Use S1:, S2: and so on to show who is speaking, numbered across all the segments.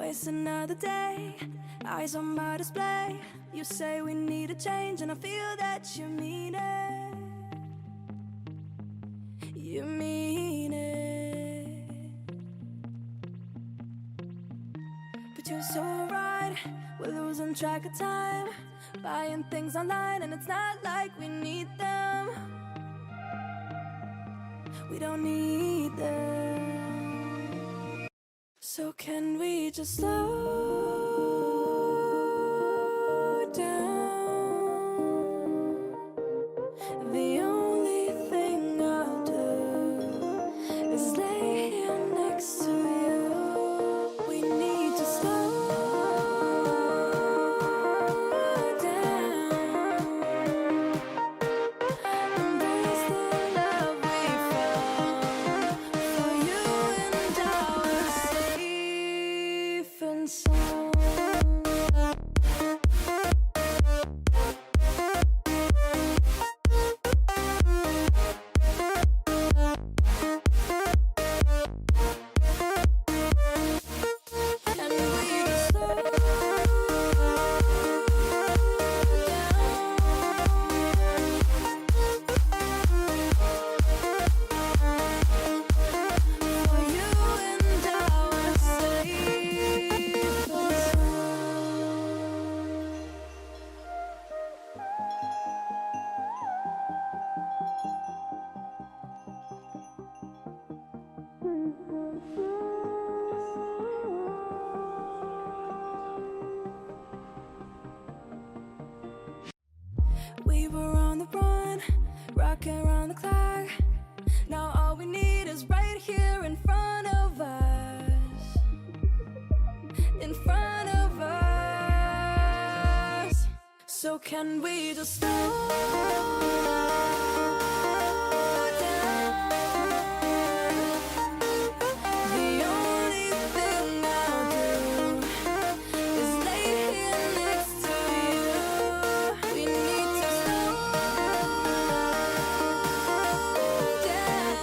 S1: waste another day, eyes on my display. You say we need a change and I feel that you mean it. You mean it. But you're so right, we're losing track of time, buying things online and it's not like we need them. We don't need them. So can we just slow down? The only thing I'll do is lay here next to you. We need to slow down. Embrace the love we found. For you and I are safe and sound. And we just slow down. For you and I are safe and we were on the run, rocking around the clock. Now all we need is right here in front of us. In front of us. So can we just slow down? The only thing I'll do is lay here next to you. We need to slow down.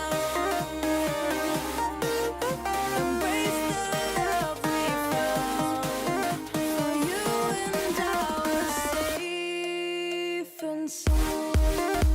S1: Embrace the love we found. For you and I are safe and sound.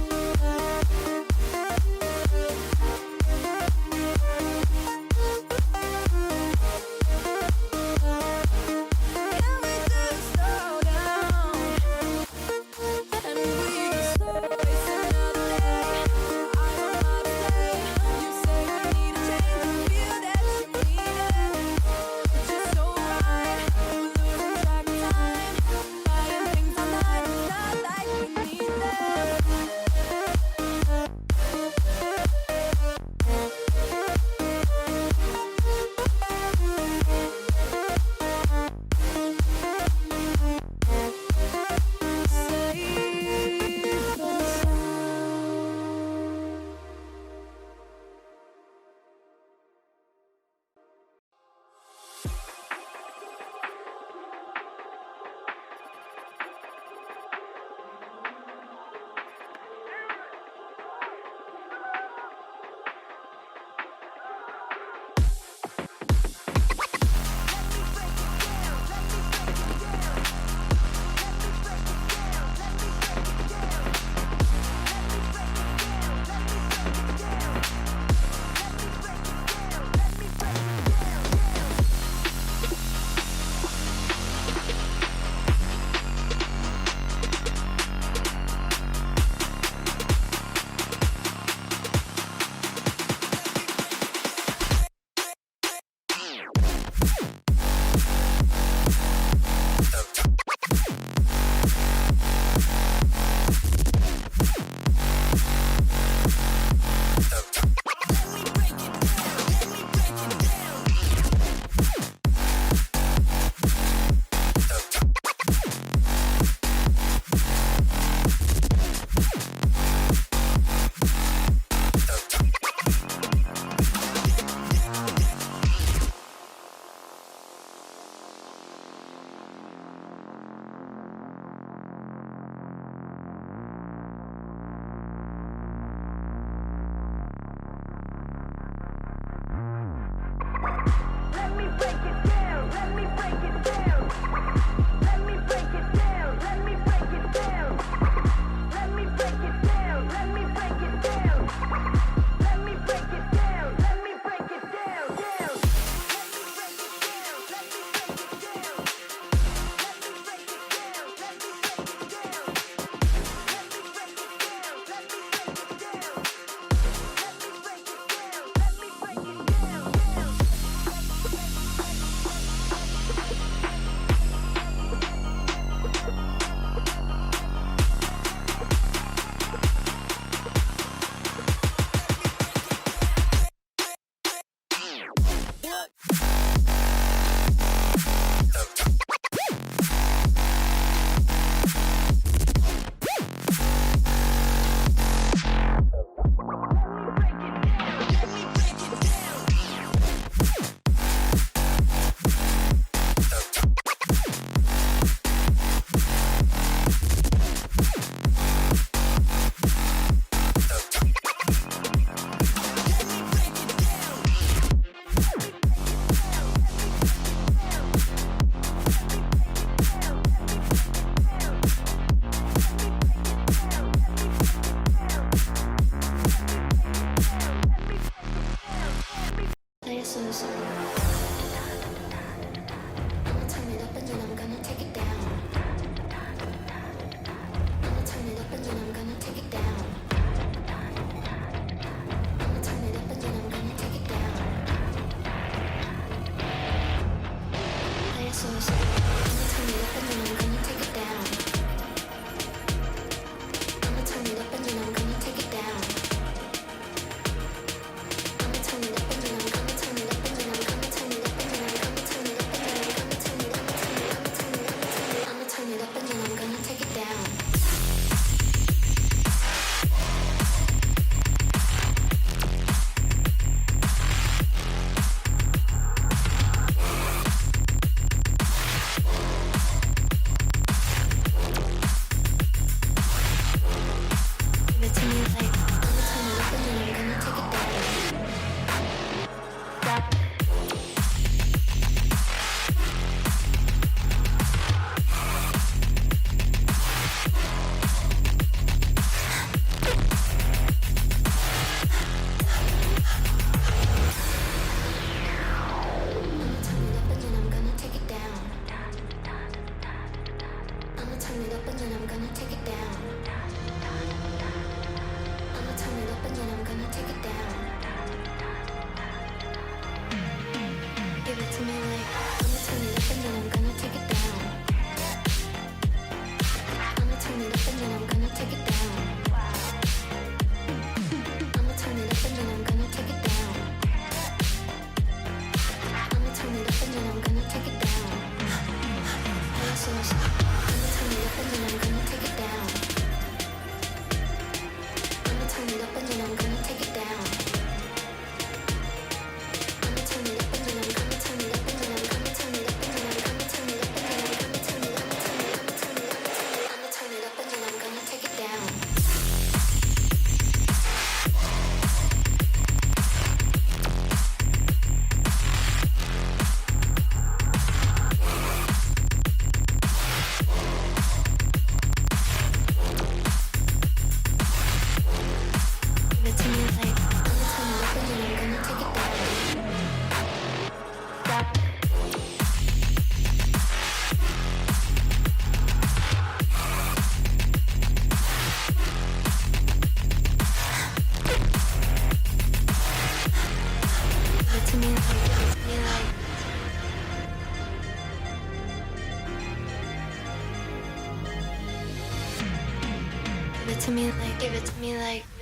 S1: Give it to me like